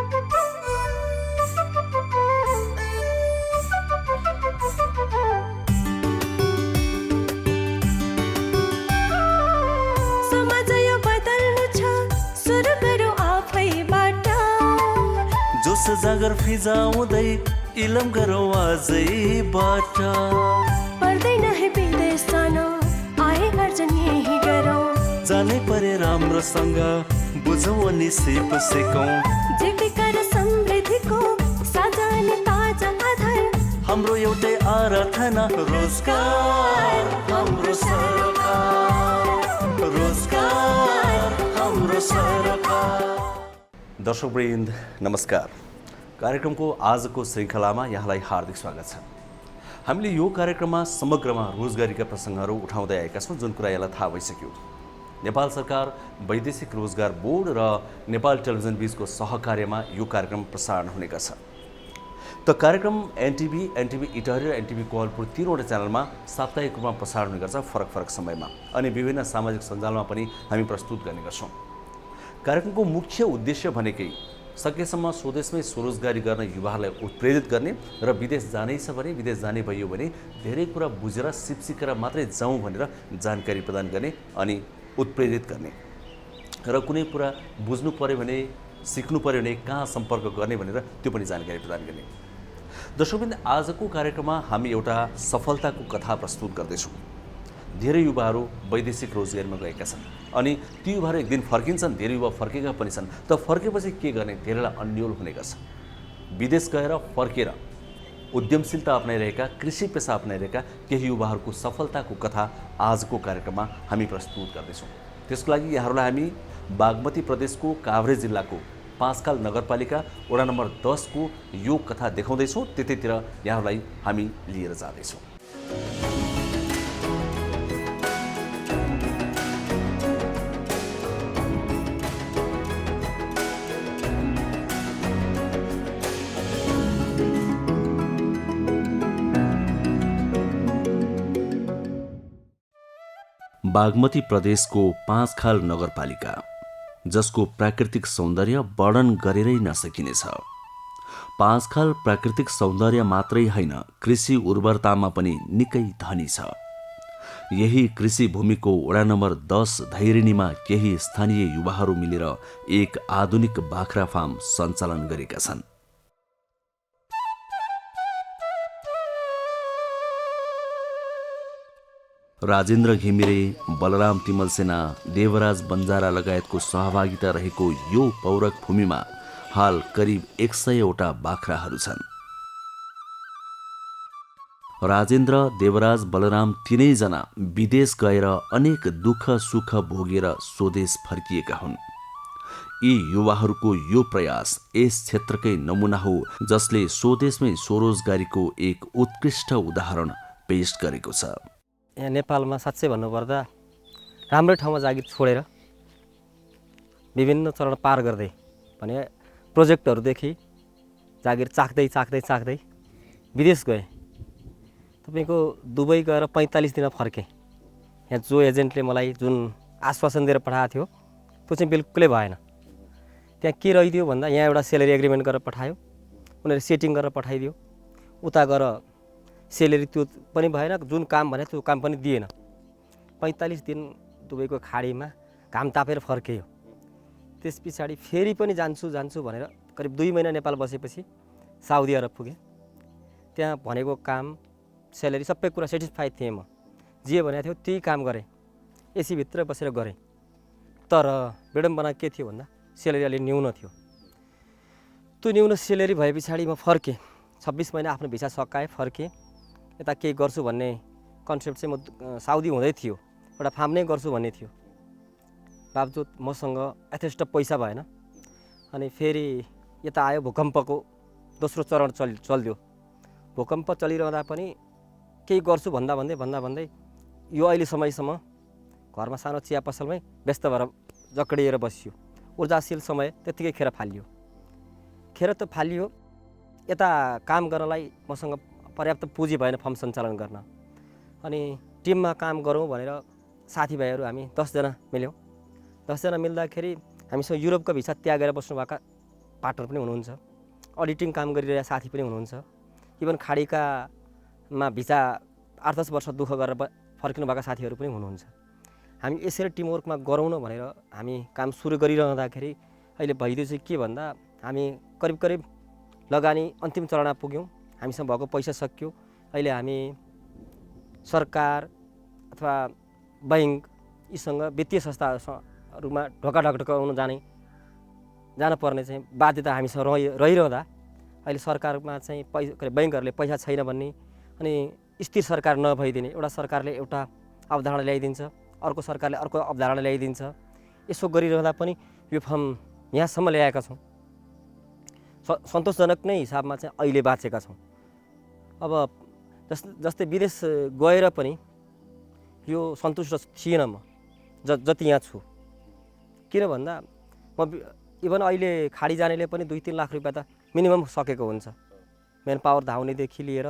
समाज यो बदल्नु छ, सुरु गरौँ आफैबाट। जोस जागर फिजाउँदै इलम गरौँ आजैबाट। पर्दैन है विदेश जान, आए गर्जन यही गरौँ। जानै परे राम्रोसँग बुझौँ अनि सिप सिकौँ। जीविका र समृद्धिको साझा अनि ताजा आधार। हाम्रो एउटै आराधना रोजगार हाम्रो सरकार, रोजगार हाम्रो सरकार। दर्शकवृन्द नमस्कार। कार्यक्रमको आजको श्रृङ्खलामा यहाँलाई हार्दिक स्वागत छ। हामीले यो कार्यक्रममा समग्रमा रोजगारीका प्रसङ्गहरू उठाउँदै आएका छौँ, जुन कुरा यहाँलाई थाहा भइसक्यो। नेपाल सरकार, वैदेशिक रोजगार बोर्ड र नेपाल टेलिभिजन बीचको सहकार्यमा यो कार्यक्रम प्रसारण हुने गर्छ। त कार्यक्रम एनटिभी इटहरी र एनटिभी कोहलपुर तीनवटा च्यानलमा साप्ताहिक रूपमा प्रसारण हुने गर्छ, फरक फरक समयमा, अनि विभिन्न सामाजिक सञ्जालमा पनि हामी प्रस्तुत गर्ने गर्छौँ। कार्यक्रमको मुख्य उद्देश्य भनेकै सकेसम्म स्वदेशमै स्वरोजगारी गर्न युवाहरूलाई उत्प्रेरित गर्ने र विदेश जानै छ भने, विदेश जाने भयो भने धेरै कुरा बुझेर सिपसिकेर मात्रै जाउँ भनेर जानकारी प्रदान गर्ने अनि उत्प्रेरित गर्ने, र कुनै कुरा बुझ्नु पर्यो भने, सिक्नु पर्यो भने कहाँ सम्पर्क गर्ने भनेर त्यो पनि जानकारी प्रदान गर्ने। दर्शकवृन्द, आजको कार्यक्रममा हामी एउटा सफलताको कथा प्रस्तुत गर्दैछौँ। धेरै युवाहरू वैदेशिक रोजगारीमा गएका छन् अनि ती युवाहरू एक दिन फर्किन्छन्, धेरै युवा फर्केका पनि छन्। त फर्केपछि के गर्ने, धेरैलाई अन्यल हुने गर्छ। विदेश गएर फर्केर उद्यमशीलता अपनाइरहेका, कृषि पेसा अपनाइरहेका केही युवाहरूको सफलताको कथा आजको कार्यक्रममा हामी प्रस्तुत गर्दैछौँ। त्यसको लागि यहाँहरूलाई हामी बागमती प्रदेशको काभ्रे जिल्लाको पाँचखाल नगरपालिका वडा नम्बर 10 को यो कथा देखाउँदैछौँ। त्यतैतिर यहाँहरूलाई हामी लिएर जाँदैछौँ। बागमती प्रदेशको पाँचखाल नगरपालिका, जसको प्राकृतिक सौन्दर्य वर्णन गरेरै नसकिनेछ। पाँचखाल प्राकृतिक सौन्दर्य मात्रै होइन, कृषि उर्वरतामा पनि निकै धनी छ। यही कृषि भूमिको वडा नम्बर 10 धैरेनीमा केही स्थानीय युवाहरू मिलेर एक आधुनिक बाख्रा फार्म सञ्चालन गरेका छन्। राजेन्द्र घिमिरे, बलराम तिमल सेना, देवराज बन्जारा लगायतको सहभागिता रहेको यो पौरक भूमिमा हाल करिब 100वटा बाख्राहरू छन्। राजेन्द्र, देवराज, बलराम तीनैजना विदेश गएर अनेक दुःख सुख भोगेर स्वदेश फर्किएका हुन्। यी युवाहरूको यो प्रयास यस क्षेत्रकै नमुना हो, जसले स्वदेशमै स्वरोजगारीको एक उत्कृष्ट उदाहरण पेश गरेको छ। यहाँ नेपालमा साँच्चै भन्नुपर्दा राम्रै ठाउँमा जागिर छोडेर विभिन्न चरण पार गर्दै भने प्रोजेक्टहरूदेखि जागिर चाख्दै विदेश गएँ। तपाईँको दुबई गएर 45 दिन फर्केँ। यहाँ जो एजेन्टले मलाई जुन आश्वासन दिएर पठाएको थियो त्यो चाहिँ बिल्कुलै भएन। त्यहाँ के रहिदियो भन्दा यहाँ एउटा सेलेरी एग्रिमेन्ट गरेर पठायो, उनीहरूले सेटिङ गरेर पठाइदियो, उता गएर सेलेरी त्यो पनि भएन, जुन काम भने त्यो काम पनि दिएन। 45 दिन दुबईको खाडीमा घाम तापेर फर्कियो। त्यस पछाडि फेरि पनि जान्छु भनेर करिब 2 महिना नेपाल बसेपछि साउदी अरब पुगेँ। त्यहाँ भनेको काम, सेलेरी सबै कुरा सेटिस्फाइड थिएँ। म जे भनेको थियो त्यही काम गरेँ, एसीभित्र बसेर गरेँ। तर विडम्बना के थियो भन्दा सेलेरी अलि न्यून थियो। त्यो न्यून सेलेरी भए पछाडि म फर्केँ। 26 महिना आफ्नो भिसा सकाएँ, फर्केँ। यता केही गर्छु भन्ने कन्सेप्ट चाहिँ म साउदी हुँदै थियो, एउटा फार्म नै गर्छु भन्ने थियो। बावजुद मसँग यथेष्ट पैसा भएन। अनि फेरि यता आयो, भूकम्पको दोस्रो चरण चल्दियो। भूकम्प चलिरहँदा पनि केही गर्छु भन्दै यो अहिले समयसम्म घरमा सानो चिया पसलमै व्यस्त भएर जक्डिएर बसियो। ऊर्जाशील समय त्यत्तिकै खेर फालियो। यता काम गर्नलाई मसँग पर्याप्त पुँजी भएन फर्म सञ्चालन गर्न। अनि टिममा काम गरौँ भनेर साथीभाइहरू हामी 10 जना मिल्यौँ। 10 जना मिल्दाखेरि हामीसँग युरोपको भिसा त्यागेर बस्नुभएका पार्टनर पनि हुनुहुन्छ, अडिटिङ काम गरिरहेका साथी पनि हुनुहुन्छ, इभन खाडीकामा भिसा 8-10 वर्ष दुःख गरेर फर्किनुभएका साथीहरू पनि हुनुहुन्छ। हामी यसरी टिमवर्कमा गरौँ न भनेर हामी काम सुरु गरिरहँदाखेरि अहिले भइदियो चाहिँ के भन्दा हामी करिब लगानी अन्तिम चरणमा पुग्यौँ, हामीसँग भएको पैसा सकियो। अहिले हामी सरकार अथवा बैंक यीसँग वित्तीय संस्थाहरूमा ढोका ढकढकाउन जान पर्ने चाहिँ बाध्यता हामीसँग रहिरहँदा अहिले सरकारमा चाहिँ बैंकहरूले पैसा छैन भन्ने अनि स्थिर सरकार नभइदिने, एउटा सरकारले एउटा अवधारणा ल्याइदिन्छ, अर्को सरकारले अर्को अवधारणा ल्याइदिन्छ। यसो गरिरहँदा पनि यो फर्म यहाँसम्म ल्याएका छौँ। सन्तोषजनक नै हिसाबमा चाहिँ अहिले बाँचेका छौँ। अब जस्तै विदेश गएर पनि यो सन्तुष्ट थिएन म जति यहाँ छु। किन भन्दा म इभन अहिले खाडी जानेले पनि 2-3 लाख रुपियाँ त मिनिमम सकेको हुन्छ। मेन पावर धाउनेदेखि लिएर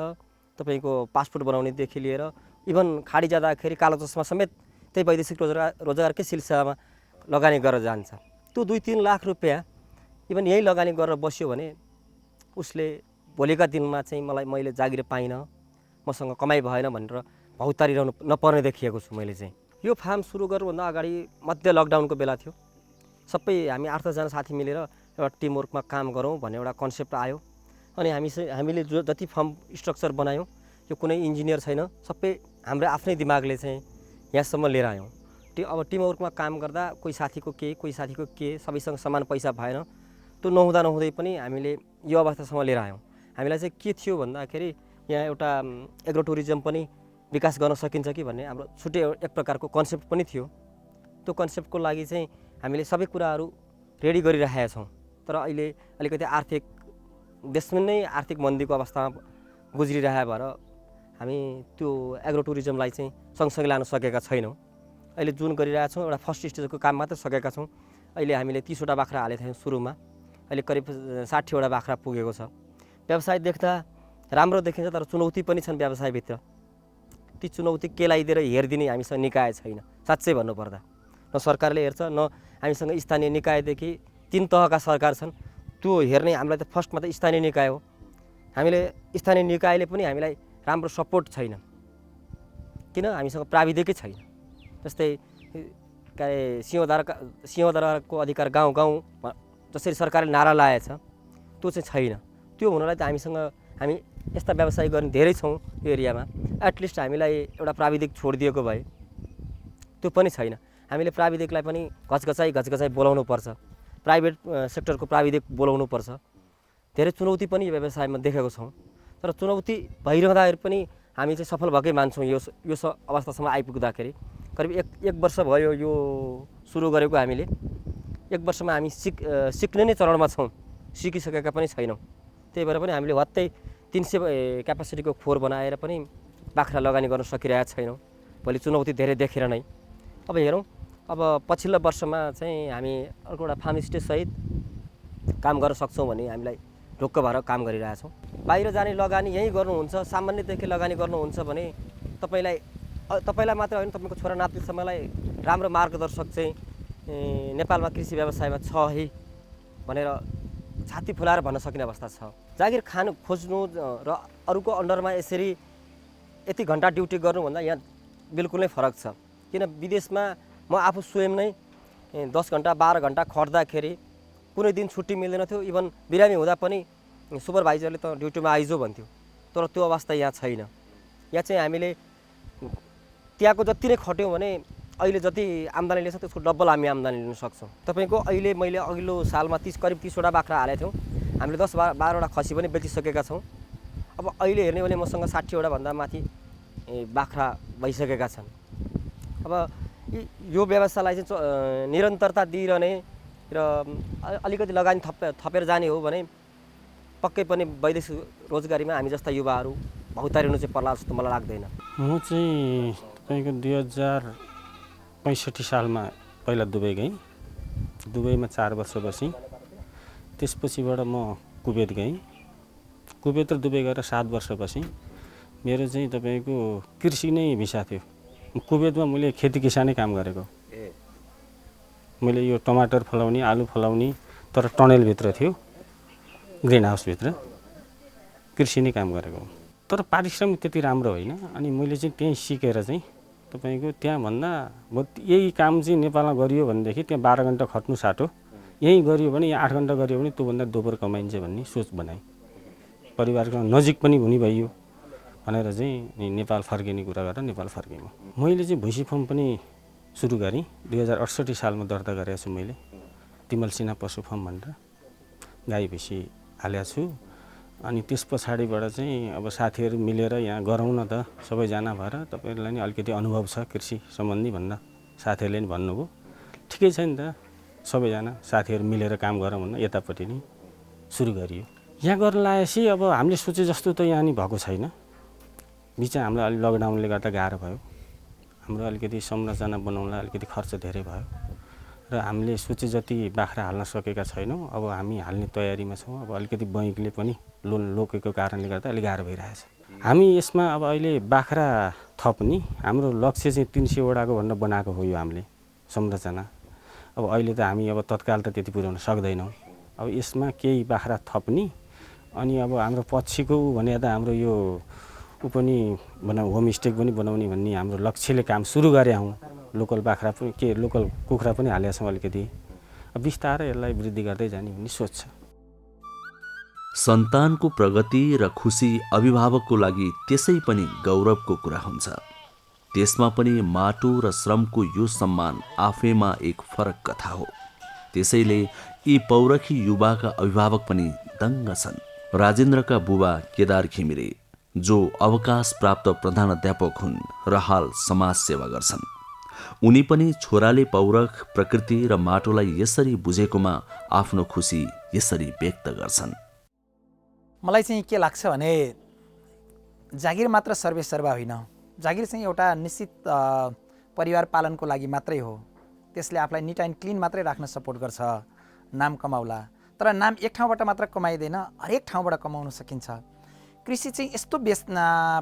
तपाईँको पासपोर्ट बनाउनेदेखि लिएर इभन खाडी जाँदाखेरि कालो चस्मा समेत त्यही वैदेशिक रोजगारकै सिलसिलामा लगानी गरेर जान्छ। त्यो 2-3 लाख रुपियाँ इभन यही लगानी गरेर बस्यो भने उसले भोलिका दिनमा चाहिँ मैले जागिर पाइनँ, मसँग कमाइ भएन भनेर भौतारिरहनु नपर्ने देखिएको छु मैले चाहिँ। यो फार्म सुरु गर्नुभन्दा अगाडि मध्य लकडाउनको बेला थियो। सबै हामी 8-10 जना साथी मिलेर एउटा टिमवर्कमा काम गरौँ भन्ने एउटा कन्सेप्ट आयो। अनि हामीले जति फर्म स्ट्रक्चर बनायौँ यो कुनै इन्जिनियर छैन, सबै हाम्रो आफ्नै दिमागले चाहिँ यहाँसम्म लिएर आयौँ। अब टिमवर्कमा काम गर्दा कोही साथीको के सबैसँग समान पैसा भएन। त्यो नहुँदै पनि हामीले यो अवस्थासम्म लिएर आयौँ। हामीलाई चाहिँ के थियो भन्दाखेरि यहाँ एउटा एग्रो टुरिज्म पनि विकास गर्न सकिन्छ कि भन्ने हाम्रो छुट्टै एक प्रकारको कन्सेप्ट पनि थियो। त्यो कन्सेप्टको लागि चाहिँ हामीले सबै कुराहरू रेडी गरिरहेका छौँ। तर अहिले अलिकति देशमा नै आर्थिक मन्दीको अवस्थामा गुज्रिरहेको भएर हामी त्यो एग्रो टुरिज्मलाई चाहिँ सँगसँगै लान सकेका छैनौँ। अहिले जुन गरिरहेका छौँ एउटा फर्स्ट स्टेजको काम मात्र सकेका छौँ। अहिले हामीले 30वटा बाख्रा हालेका थियौँ सुरुमा, अहिले करिब 60वटा बाख्रा पुगेको छ। व्यवसाय देख्दा राम्रो देखिन्छ तर चुनौती पनि छन् व्यवसायभित्र। ती चुनौती केलाइदिएर हेरिदिने हामीसँग निकाय छैन साँच्चै भन्नुपर्दा। न सरकारले हेर्छ न हामीसँग स्थानीय निकायदेखि 3 तहका सरकार छन्, त्यो हेर्ने हामीलाई त फर्स्टमा त स्थानीय निकाय हो। हामीले स्थानीय निकायले पनि हामीलाई राम्रो सपोर्ट छैन, किन हामीसँग प्राविधिकै छैन। जस्तै सिंहदरबारको अधिकार गाउँ जसरी सरकारले नारा लगाएको छ त्यो चाहिँ छैन। त्यो हुनलाई त हामी यस्ता व्यवसाय गर्ने धेरै छौँ यो एरियामा। एटलिस्ट हामीलाई एउटा प्राविधिक छोडिदिएको भए, त्यो पनि छैन। हामीले प्राविधिकलाई पनि घचघचाइ बोलाउनु पर्छ, प्राइभेट सेक्टरको प्राविधिक बोलाउनु पर्छ। धेरै चुनौती पनि यो व्यवसायमा देखेको छौँ। तर चुनौती भइरहँदाखेरि पनि हामी चाहिँ सफल भएकै मान्छौँ। यो अवस्थासम्म आइपुग्दाखेरि करिब एक वर्ष भयो यो सुरु गरेको। हामीले 1 वर्षमा हामी सिक्ने नै चरणमा छौँ, सिकिसकेका पनि छैनौँ। त्यही भएर पनि हामीले हत्तै 300 क्यापासिटीको खोर बनाएर पनि बाख्रा लगानी गर्न सकिरहेका छैनौँ। भोलि चुनौती धेरै देखेर नै अब हेरौँ। अब पछिल्लो वर्षमा चाहिँ हामी अर्को एउटा फार्म स्टे सहित काम गर्न सक्छौँ भन्ने हामीलाई ढुक्क भएर काम गरिरहेछौँ। बाहिर जाने लगानी यहीँ गर्नुहुन्छ, सामान्यदेखि लगानी गर्नुहुन्छ भने तपाईँलाई मात्र होइन, तपाईँको छोरा नातिसम्मलाई राम्रो मार्गदर्शक चाहिँ नेपालमा कृषि व्यवसायमा छ है भनेर छाती फुलाएर भन्न सकिने अवस्था छ। जागिर खोज्नु र अरूको अन्डरमा यसरी यति घन्टा ड्युटी गर्नुभन्दा यहाँ बिल्कुल नै फरक छ। किन विदेशमा म आफू स्वयं नै 10 घन्टा 12 घन्टा खट्दाखेरि कुनै दिन छुट्टी मिल्दैन थियो। इभन बिरामी हुँदा पनि सुपरभाइजरले त ड्युटीमा आइजो भन्थ्यो। तर त्यो अवस्था यहाँ छैन। यहाँ चाहिँ हामीले त्यहाँको जति नै खट्यौँ भने अहिले जति आम्दानी लिन्छ त्यसको डबल हामी आम्दानी लिन सक्छौँ। तपाईँको अहिले मैले अघिल्लो सालमा करिब 30वटा बाख्रा हालेको थियौँ। हामीले 10-12वटा खसी पनि बेचिसकेका छौँ। अब अहिले हेर्ने भने मसँग 60वटा भन्दा माथि बाख्रा भइसकेका छन्। अब यो व्यवसायलाई चाहिँ निरन्तरता दिइरहने र अलिकति लगानी थपेर जाने हो भने पक्कै पनि वैदेशिक रोजगारीमा हामी जस्ता युवाहरू भौतारिनु चाहिँ पर्ला जस्तो मलाई लाग्दैन। म चाहिँ तपाईँको 2065 सालमा पहिला दुबई गएँ। दुबईमा 4 वर्ष बसेँ। त्यसपछिबाट म कुवेत गएँ। कुवेत र दुबई गएर 7 वर्ष बसेँ। मेरो चाहिँ तपाईँको कृषि नै भिसा थियो। कुवेतमा मैले खेती किसानै काम गरेको। मैले यो टमाटर फलाउने, आलु फलाउने, तर टनेलभित्र थियो। ग्रिन हाउसभित्र कृषि नै काम गरेको। तर पारिश्रमिक त्यति राम्रो होइन। अनि मैले चाहिँ त्यहीँ सिकेर चाहिँ तपाईँको त्यहाँभन्दा यही काम चाहिँ नेपालमा गरियो भनेदेखि त्यहाँ 12 घन्टा खट्नु साटो, यहीँ गरियो भने यहाँ 8 घन्टा गरियो भने त्योभन्दा दोब्बर कमाइन्छ भन्ने सोच बनाएँ। परिवारको नजिक पनि हुने भइयो भनेर चाहिँ नेपाल फर्किने कुरा गरेर नेपाल फर्केँ। मैले चाहिँ भैँसी फार्म पनि सुरु गरेँ। 2068 सालमा दर्ता गरेको छु मैले, तिमल सिन्हा पशु फार्म भनेर गाई भैँसी हालेको छु। अनि त्यस पछाडिबाट चाहिँ अब साथीहरू मिलेर यहाँ गरौँ न त सबैजना भएर, तपाईँहरूलाई नि अलिकति अनुभव छ कृषि सम्बन्धी भन्दा साथीहरूले नि भन्नुभयो। ठिकै छ नि त, सबैजना साथीहरू मिलेर काम गरौँ भन्दा यतापट्टि नै सुरु गरियो। यहाँ गर्न लागेपछि अब हामीले सोचे जस्तो त यहाँ नि भएको छैन। बिचमा हामीलाई अलिक लकडाउनले गर्दा गाह्रो भयो। हाम्रो अलिकति संरचना बनाउनलाई अलिकति खर्च धेरै भयो र हामीले सोचे जति बाख्रा हाल्न सकेका छैनौँ। अब हामी हाल्ने तयारीमा छौँ। अब अलिकति बैङ्कले पनि लोन रोकेको कारणले गर्दा अलिक गाह्रो भइरहेछ। हामी यसमा अब अहिले बाख्रा थप्ने हाम्रो लक्ष्य चाहिँ 300वटाको भनेर बनाएको हो यो हामीले संरचना। अब अहिले त हामी अब तत्काल त त्यति पुर्याउन सक्दैनौँ। अब यसमा केही बाख्रा थप्ने अनि अब हाम्रो पछिको भने त हाम्रो यो पनि होमस्टे पनि बनाउने भन्ने हाम्रो लक्ष्यले काम सुरु गरे हौँ। लोकल बाख्रा पनि लोकल कुखुरा पनि हालेका छौँ अलिकति। अब बिस्तारै यसलाई वृद्धि गर्दै जाने भन्ने सोच छ। सन्तानको प्रगति र खुसी अभिभावकको लागि त्यसै पनि गौरवको कुरा हुन्छ। त्यसमा पनि माटो र श्रमको यो सम्मान आफैमा एक फरक कथा हो। त्यसैले यी पौरखी युवाका अभिभावक पनि दङ्ग छन्। राजेन्द्रका बुबा केदार घिमिरे जो अवकाश प्राप्त प्रधानाध्यापक हुन् र हाल समाज सेवा गर्छन्, उनी पनि छोराले पौरख प्रकृति र माटोलाई यसरी बुझेकोमा आफ्नो खुसी यसरी व्यक्त गर्छन्। मलाई चाहिँ के लाग्छ भने जागिर मात्र सर्वेसर्वा होइन। जागिर चाहिँ एउटा निश्चित परिवार पालनको लागि मात्रै हो। त्यसले आफूलाई निट एन्ड क्लिन मात्रै राख्न सपोर्ट गर्छ, नाम कमाउला। तर नाम एक ठाउँबाट मात्र कमाइँदैन, हरेक ठाउँबाट कमाउन सकिन्छ। कृषि चाहिँ यस्तो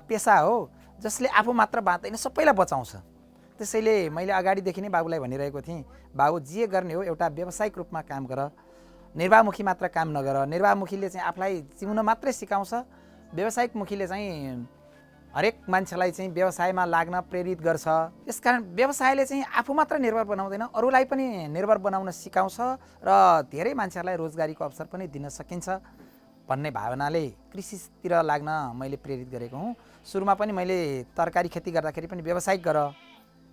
पेसा हो जसले आफू मात्र बाँच्दैन, सबैलाई बचाउँछ। त्यसैले मैले अगाडिदेखि नै बाबुलाई भनिरहेको थिएँ, बाबु जे गर्ने हो एउटा व्यावसायिक रूपमा काम गर, निर्वाहमुखी मात्र काम नगर। निर्वाहमुखीले चाहिँ आफूलाई जिउन मात्रै सिकाउँछ, व्यावसायिक मुखीले चाहिँ हरेक मान्छेलाई चाहिँ व्यवसायमा लाग्न प्रेरित गर्छ। यसकारण व्यवसायले चाहिँ आफू मात्र निर्भर बनाउँदैन, अरूलाई पनि निर्भर बनाउन सिकाउँछ र धेरै मान्छेहरूलाई रोजगारीको अवसर पनि दिन सकिन्छ भन्ने भावनाले कृषितिर लाग्न मैले प्रेरित गरेको हुँ। सुरुमा पनि मैले तरकारी खेती गर्दाखेरि पनि व्यावसायिक गर,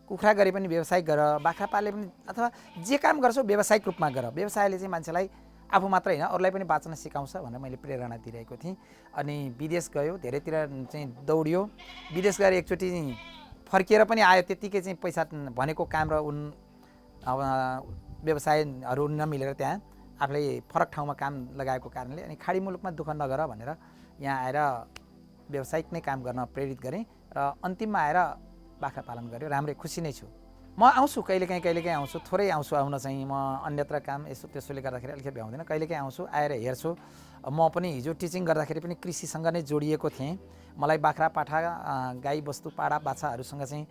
कुखुरा गरे पनि व्यावसायिक गर, बाख्रा पाले पनि अथवा जे काम गर्छौ व्यावसायिक रूपमा गर। व्यवसायले चाहिँ मान्छेलाई आफू मात्र होइन अरूलाई पनि बाँच्न सिकाउँछ भनेर मैले प्रेरणा दिइरहेको थिएँ। अनि विदेश गयो, धेरैतिर चाहिँ दौडियो। विदेश गएर एकचोटि फर्किएर पनि आयो, त्यत्तिकै चाहिँ पैसा भनेको काम र व्यवसायहरू नमिलेर त्यहाँ आफूले फरक ठाउँमा काम लगाएको कारणले अनि खाडी मुलुकमा दुःख नगर भनेर यहाँ आएर व्यावसायिक नै काम गर्न प्रेरित गरेँ र अन्तिममा आएर बाख्रा पालन गर्यो। राम्रै खुसी नै छु। म आउँछु कहिलेकाहीँ आउँछु, थोरै आउँछु। आउन चाहिँ म अन्यत्र काम यसो त्यसोले गर्दाखेरि अलिकति भ्याउँदैन। कहिलेकाहीँ आउँछु, आएर हेर्छु। म पनि हिजो टिचिङ गर्दाखेरि पनि कृषिसँग नै जोडिएको थिएँ। मलाई बाख्रा पाठा गाई बस्तु पाडा बाछाहरूसँग चाहिँ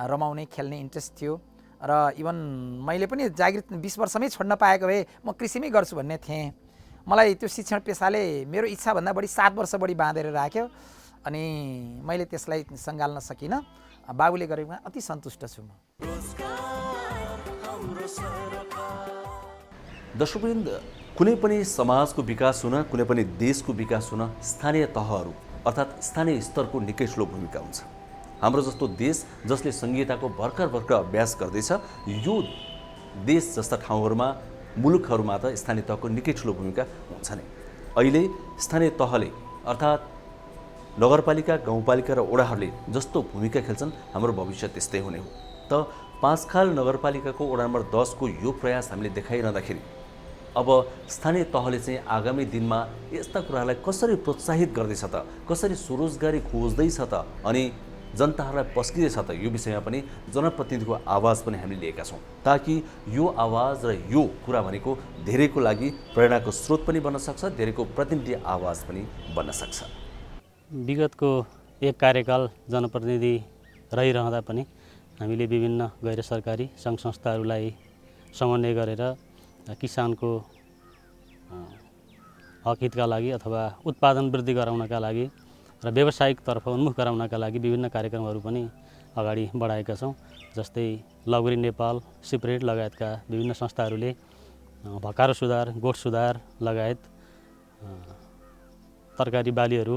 रमाउने खेल्ने इन्ट्रेस्ट थियो र इभन मैले पनि जागिर 20 वर्षमै छोड्न पाएको भए म कृषिमै गर्छु भन्ने थिएँ। मलाई त्यो शिक्षण पेसाले मेरो इच्छाभन्दा बढी 7 वर्ष बढी बाँधेर राख्यो अनि मैले त्यसलाई सङ्घाल्न सकिनँ। बाबुले गरेकोमा अति सन्तुष्ट छु म। दर्शकवृन्द, कुनै पनि समाजको विकास हुन, कुनै पनि देशको विकास हुन स्थानीय तहहरू अर्थात् स्थानीय स्तरको निकै ठुलो भूमिका हुन्छ। हाम्रो जस्तो देश जसले संहिताको भर्खर अभ्यास गर्दैछ, यो देश जस्ता ठाउँहरूमा मुलुकहरूमा त स्थानीय तहको निकै ठुलो भूमिका हुन्छ नै। अहिले स्थानीय तहले अर्थात् नगरपालिका, गाउँपालिका र वडाहरूले जस्तो भूमिका खेल्छन्, हाम्रो भविष्य त्यस्तै हुने हो। त पाँचखाल नगरपालिकाको वडा नम्बर 10 को यो प्रयास हामीले देखाइरहँदाखेरि अब स्थानीय तहले चाहिँ आगामी दिनमा यस्ता कुराहरूलाई कसरी प्रोत्साहित गर्दैछ त, कसरी स्वरोजगारी खोज्दैछ त अनि जनताहरूलाई पस्किँदैछ त, यो विषयमा पनि जनप्रतिनिधिको आवाज पनि हामीले लिएका छौँ, ताकि यो आवाज र यो कुरा भनेको धेरैको लागि प्रेरणाको स्रोत पनि बन्न सक्छ, धेरैको प्रतिनिधि आवाज पनि बन्न सक्छ। विगतको एक कार्यकाल जनप्रतिनिधि रहिरहँदा पनि हामीले विभिन्न गैर सरकारी सङ्घ संस्थाहरूलाई समन्वय गरेर किसानको हक हितका लागि अथवा उत्पादन वृद्धि गराउनका लागि र व्यावसायिकतर्फ उन्मुख गराउनका लागि विभिन्न कार्यक्रमहरू पनि अगाडि बढाएका छौँ। जस्तै लग्री नेपाल, सिप्रेट लगायतका विभिन्न संस्थाहरूले भकारो सुधार, गोठ सुधार लगायत तरकारी बालीहरू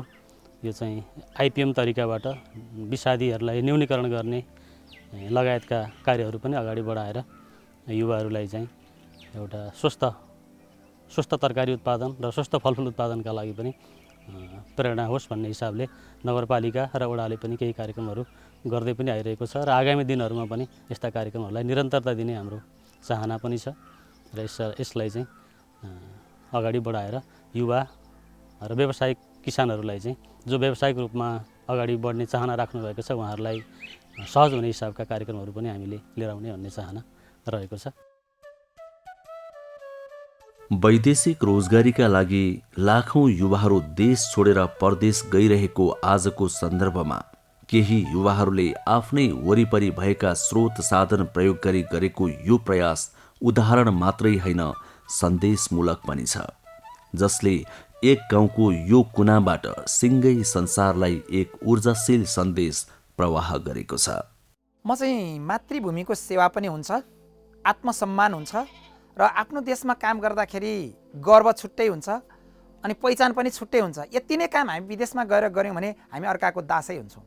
यो चाहिँ आइपिएम तरिकाबाट विषादीहरूलाई न्यूनीकरण गर्ने लगायतका कार्यहरू पनि अगाडि बढाएर युवाहरूलाई चाहिँ एउटा स्वस्थ तरकारी उत्पादन र स्वस्थ फलफुल उत्पादनका लागि पनि प्रेरणा होस् भन्ने हिसाबले नगरपालिका र वडाले पनि केही कार्यक्रमहरू गर्दै पनि आइरहेको छ र आगामी दिनहरूमा पनि यस्ता कार्यक्रमहरूलाई निरन्तरता दिने हाम्रो चाहना पनि छ र यसलाई चाहिँ अगाडि बढाएर युवा र व्यावसायिक किसानहरूलाई चाहिँ जो व्यावसायिक रूपमा अगाडि बढ्ने चाहना राख्नुभएको छ उहाँहरूलाई सहज हुने हिसाबका कार्यक्रमहरू पनि हामीले लिएर आउने भन्ने चाहना रहेको छ। वैदेशिक रोजगारीका लागि लाखौं युवाहरू देश छोडेर परदेश गइरहेको आजको सन्दर्भमा केही युवाहरूले आफ्नै वरिपरि भएका स्रोत साधन प्रयोग गरी गरेको यो प्रयास उदाहरण मात्रै होइन, सन्देशमूलक पनि छ, जसले एक गाउँको यो कुनाबाट सिङ्गै संसारलाई एक ऊर्जाशील सन्देश प्रवाह गरेको छ। म चाहिँ मातृभूमिको सेवा पनि हुन्छ, आत्मसम्मान हुन्छ र आफ्नो देशमा काम गर्दाखेरि गर्व छुट्टै हुन्छ अनि पहिचान पनि छुट्टै हुन्छ। यति नै काम हामी विदेशमा गएर गऱ्यौँ भने हामी अर्काको दासै हुन्छौँ।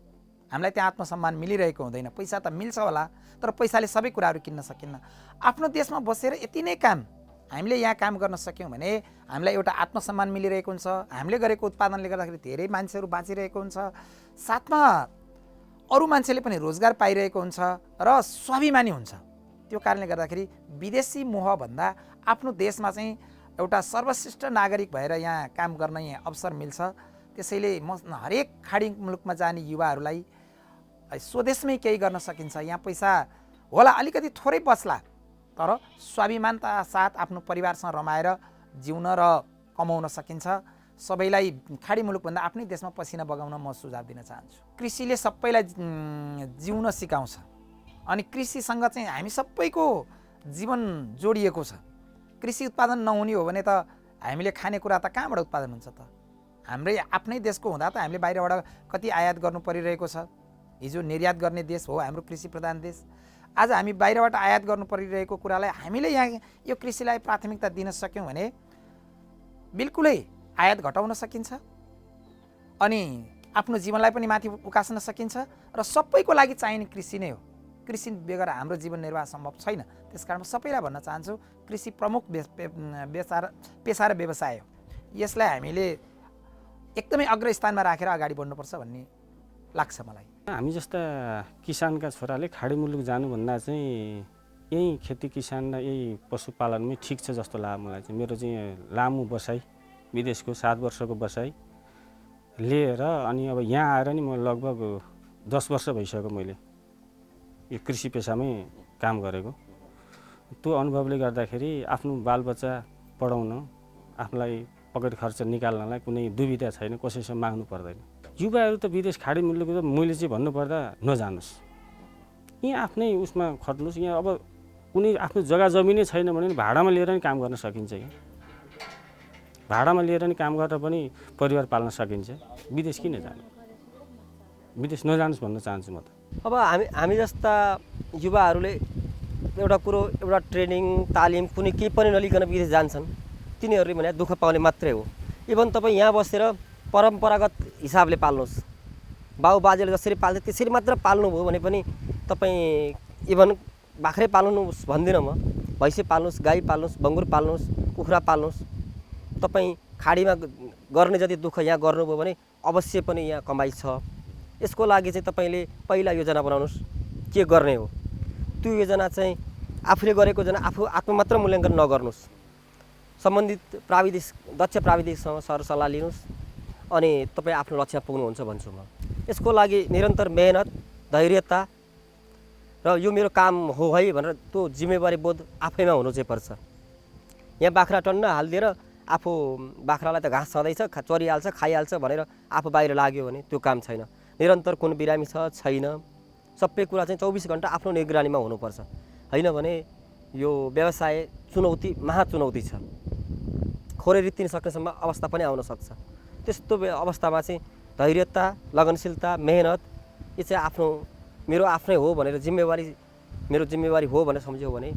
हामीलाई त्यहाँ आत्मसम्मान मिलिरहेको हुँदैन। पैसा त मिल्छ होला तर पैसाले सबै कुराहरू किन्न सकिन्न। आफ्नो देशमा बसेर यति नै काम हामीले यहाँ काम गर्न सक्यौँ भने हामीलाई एउटा आत्मसम्मान मिलिरहेको हुन्छ। हामीले गरेको उत्पादनले गर्दाखेरि धेरै मान्छेहरू बाँचिरहेको हुन्छ, साथमा अरू मान्छेले पनि रोजगार पाइरहेको हुन्छ र स्वाभिमानी हुन्छ। त्यो कारणले गर्दाखेरि विदेशी मोहभन्दा आफ्नो देशमा चाहिँ एउटा सर्वश्रेष्ठ नागरिक भएर यहाँ काम गर्न यहाँ अवसर मिल्छ। त्यसैले म हरेक खाडी मुलुकमा जाने युवाहरूलाई स्वदेशमै केही गर्न सकिन्छ। यहाँ पैसा होला अलिकति थोरै बच्ला तर स्वाभिमानता साथ आफ्नो परिवारसँग रमाएर जिउन र कमाउन सकिन्छ। सबैलाई खाडी मुलुकभन्दा आफ्नै देशमा पसिना बगाउन म सुझाव दिन चाहन्छु। कृषिले सबैलाई जिउन सिकाउँछ अनि कृषिसँग चाहिँ हामी सबैको जीवन जोडिएको छ। कृषि उत्पादन नहुने हो भने त हामीले खानेकुरा त कहाँबाट उत्पादन हुन्छ त? हाम्रै आफ्नै देशको हुँदा त हामीले बाहिरबाट कति आयात गर्नु परिरहेको छ। हिजो निर्यात गर्ने देश हो हाम्रो कृषि प्रधान देश। आज हामी बाहिरबाट आयात गर्नु परिरहेको कुरालाई हामीले यहाँ यो कृषिलाई प्राथमिकता दिन सक्यौँ भने बिल्कुलै आयात घटाउन सकिन्छ अनि आफ्नो जीवनलाई पनि माथि उकास्न सकिन्छ र सबैको लागि चाहिने कृषि नै हो। कृषि बेगर हाम्रो जीवन निर्वाह सम्भव छैन। त्यसकारण म सबैलाई भन्न चाहन्छु कृषि प्रमुख पेसा र व्यवसाय हो। यसलाई हामीले एकदमै अग्रस्थानमा राखेर अगाडि बढ्नुपर्छ भन्ने लाग्छ मलाई। हामी जस्ता किसानका छोराले खाडी मुलुक जानुभन्दा चाहिँ यही खेती किसान र यही पशुपालनमै ठिक छ जस्तो लाग्यो मलाई चाहिँ। मेरो चाहिँ लामो बसाइ विदेशको 7 वर्षको बसाइ लिएर अनि अब यहाँ आएर नि म लगभग 10 वर्ष भइसक्यो मैले यो कृषि पेसामै काम गरेको। त्यो अनुभवले गर्दाखेरि आफ्नो बालबच्चा पढाउन आफूलाई पकेट खर्च निकाल्नलाई कुनै दुविधा छैन, कसैसँग माग्नु पर्दैन। युवाहरू त विदेश खाडी मुलुक त मैले चाहिँ भन्नुपर्दा नजानुहोस्, यहाँ आफ्नै उसमा खट्नुहोस्। यहाँ अब कुनै आफ्नो जग्गा जमिनै छैन भने भाडामा लिएर नि काम गर्न सकिन्छ। यहाँ भाडामा लिएर नि काम गरेर पनि परिवार पाल्न सकिन्छ। विदेश किन जानु? विदेश नजानुहोस् भन्न चाहन्छु म त। अब हामी जस्ता युवाहरूले एउटा कुरो एउटा ट्रेनिङ तालिम कुनै केही पनि नलिकन विदेश जान्छन्, तिनीहरूले भने दुःख पाउने मात्रै हो। इभन तपाईँ यहाँ बसेर परम्परागत हिसाबले पाल्नुहोस्, बाउ बाजेले जसरी पाल्थे त्यसरी मात्र पाल्नुभयो भने पनि तपाईँ इभन बाख्रै पाल्नुहोस् भन्दिनँ म, भैँसी पाल्नुहोस्, गाई पाल्नुहोस्, बङ्गुर पाल्नुहोस्, कुखुरा पाल्नुहोस्, तपाईँ खाडीमा गर्ने जति दुःख यहाँ गर्नुभयो भने अवश्य पनि यहाँ कमाइ छ। यसको लागि चाहिँ तपाईँले पहिला योजना बनाउनुहोस् के गर्ने हो। त्यो योजना चाहिँ आफूले गरेको योजना आफू मात्र मूल्याङ्कन नगर्नुहोस्, सम्बन्धित दक्ष प्राविधिकसँग सरसल्लाह लिनुहोस् अनि तपाईँ आफ्नो लक्ष्यमा पुग्नुहुन्छ भन्छु म। यसको लागि निरन्तर मेहनत, धैर्यता र यो मेरो काम हो है भनेर त्यो जिम्मेवारी बोध आफैमा हुनु चाहिँ पर्छ। यहाँ बाख्रा टन्न हालिदिएर आफू बाख्रालाई त घाँस छँदैछ, चरिहाल्छ, खाइहाल्छ भनेर आफू बाहिर लाग्यो भने त्यो काम छैन। निरन्तर कुन बिरामी छ छैन सबै कुरा चाहिँ 24 घण्टा आफ्नो निगरानीमा हुनुपर्छ। होइन भने यो व्यवसाय चुनौती महाचुनौती छ। खोरै रित्तिन सक्नेसम्म अवस्था पनि आउन सक्छ। त्यस्तो अवस्थामा चाहिँ धैर्यता, लगनशीलता, मेहनत यो चाहिँ मेरो आफ्नै हो भनेर मेरो जिम्मेवारी हो भनेर सम्झ्यो भने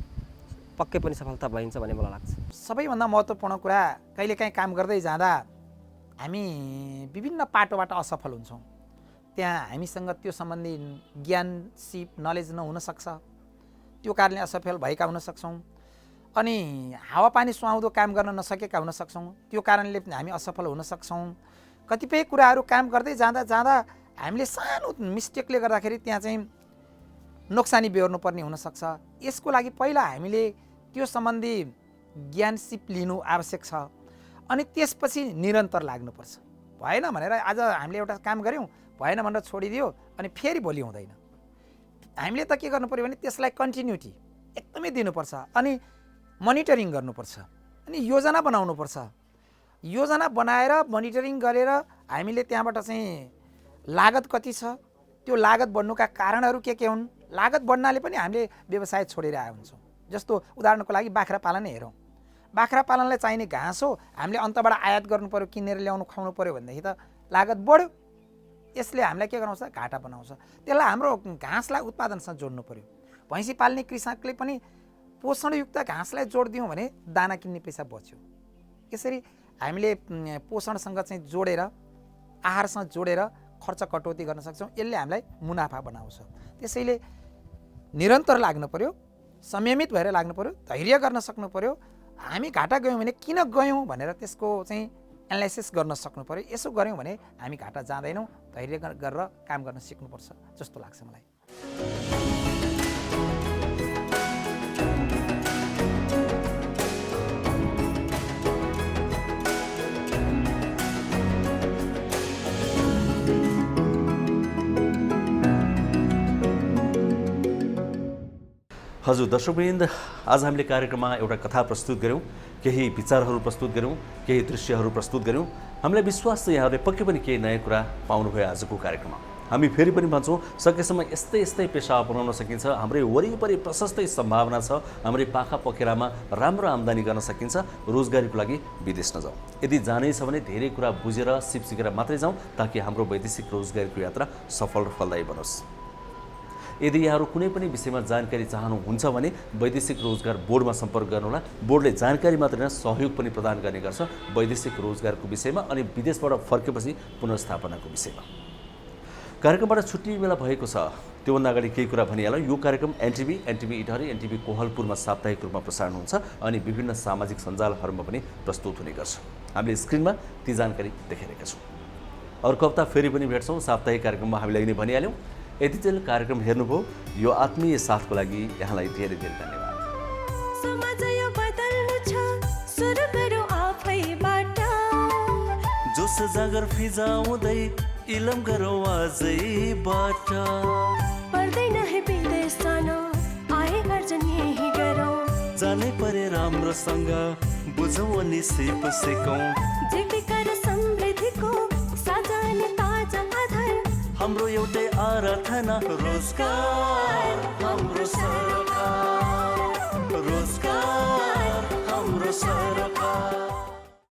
पक्कै पनि सफलता भइन्छ भन्ने मलाई लाग्छ। सबैभन्दा महत्त्वपूर्ण कुरा कहिलेकाहीँ काम गर्दै जाँदा हामी विभिन्न पाटोबाट असफल हुन्छौँ। त्यहाँ हामीसँग त्यो सम्बन्धी ज्ञान, सिप, नलेज नहुनसक्छ। त्यो कारणले असफल भएका हुन सक्छौँ। अनि हावापानी सुहाउँदो काम गर्न नसकेका हुन सक्छौँ। त्यो कारणले हामी असफल हुन सक्छौँ। कतिपय कुराहरू काम गर्दै जाँदा हामीले सानो मिस्टेकले गर्दाखेरि त्यहाँ चाहिँ नोक्सानी बेहोर्नुपर्ने हुनसक्छ। यसको लागि पहिला हामीले त्यो सम्बन्धी ज्ञान सिप लिनु आवश्यक छ। अनि त्यसपछि निरन्तर लाग्नुपर्छ। भएन भनेर आज हामीले एउटा काम गऱ्यौँ, भएन भनेर छोडिदियो अनि फेरि भोलि हुँदैन। हामीले त के गर्नु पऱ्यो भने त्यसलाई कन्टिन्युटी एकदमै दिनुपर्छ। अनि मोनिटरिङ गर्नुपर्छ। अनि योजना बनाउनुपर्छ। योजना बनाएर मोनिटरिङ गरेर हामीले त्यहाँबाट चाहिँ लागत कति छ, त्यो लागत बढ्नुका कारणहरू के हुन्, लागत बढ्नाले पनि हामीले व्यवसाय छोडेर आए हुन्छौँ। जस्तो उदाहरणको लागि बाख्रा पालन हेरौँ। बाख्रा पालनलाई चाहिने घाँस हो, हामीले अन्तबाट आयात गर्नु पऱ्यो, किनेर ल्याउनु खुवाउनु पऱ्यो भनेदेखि त लागत बढ्यो। यसले हामीलाई के गराउँछ, घाटा बनाउँछ। त्यसलाई हाम्रो घाँसलाई उत्पादनसँग जोड्नु पऱ्यो। भैँसी पाल्ने कृषकले पनि पोषणयुक्त घाँसलाई जोडिदियौँ भने दाना किन्ने पैसा बच्यो। यसरी हामीले पोषणसँग चाहिँ जोडेर, आहारसँग जोडेर खर्च कटौती गर्न सक्छौँ। यसले हामीलाई मुनाफा बनाउँछ। त्यसैले निरन्तर लाग्नु पऱ्यो, संयमित भएर लाग्नु पऱ्यो, धैर्य गर्न सक्नु पऱ्यो। हामी घाटा गयौँ भने किन गयौँ भनेर त्यसको चाहिँ एनालाइसिस गर्न सक्नु पऱ्यो। यसो गऱ्यौँ भने हामी घाटा जाँदैनौँ। धैर्य गरेर काम गर्न सिक्नुपर्छ जस्तो लाग्छ मलाई। हजुर दर्शकवृन्द, आज हामीले कार्यक्रममा एउटा कथा प्रस्तुत गऱ्यौँ, केही विचारहरू प्रस्तुत गऱ्यौँ, केही दृश्यहरू प्रस्तुत गऱ्यौँ। हामीलाई विश्वास छ यहाँहरूले पक्कै पनि केही नयाँ कुरा पाउनुभयो आजको कार्यक्रममा। हामी फेरि पनि भन्छौँ, सकेसम्म यस्तै पेसा अपनाउन सकिन्छ। हाम्रै वरिपरि प्रशस्तै सम्भावना छ। हाम्रै पाखा पखेरामा राम्रो आम्दानी गर्न सकिन्छ। रोजगारीको लागि विदेश नजाउँ। यदि जानै छ भने धेरै कुरा बुझेर सिप सिकेर मात्रै जाउँ, ताकि हाम्रो वैदेशिक रोजगारीको यात्रा सफल र फलदायी बनोस्। यदि यहाँहरू कुनै पनि विषयमा जानकारी चाहनुहुन्छ भने वैदेशिक रोजगार बोर्डमा सम्पर्क गर्नुहोला। बोर्डले जानकारी मात्र होइन, सहयोग पनि प्रदान गर्ने गर्छ वैदेशिक रोजगारको विषयमा अनि विदेशबाट फर्केपछि पुनर्स्थापनाको विषयमा। कार्यक्रमबाट छुट्टी बेला भएको छ। त्योभन्दा अगाडि केही कुरा भनिहालौँ। यो कार्यक्रम एनटिभी इटहरी, एनटिभी कोहलपुरमा साप्ताहिक रूपमा प्रसारण हुन्छ अनि विभिन्न सामाजिक सञ्जालहरूमा पनि प्रस्तुत हुने गर्छ। हामीले स्क्रिनमा ती जानकारी देखाइरहेका छौँ। अर्को हप्ता फेरि पनि भेट्छौँ। साप्ताहिक कार्यक्रममा हामीले नै भनिहाल्यौँ। यति चाहिँ कार्यक्रम हेर्नुभयो, यो आत्मीय साथको लागि यहाँलाई धेरै धेरै धन्यवाद। समाज यो बदल्नु छ, सुरु गरौँ आफैबाट। जोस जागर फिजाउँदै इलम गरौँ आजैबाट। पर्दैन है विदेश जान, आए गर्जन यही गरौँ। जानै परे राम्रोसँग बुझौँ अनि सिप सिकौँ। जीविका र समृद्धिको साझा अनि ताजा आधार। हाम्रो एउटै आराधना, रोजगार हाम्रो सरकार।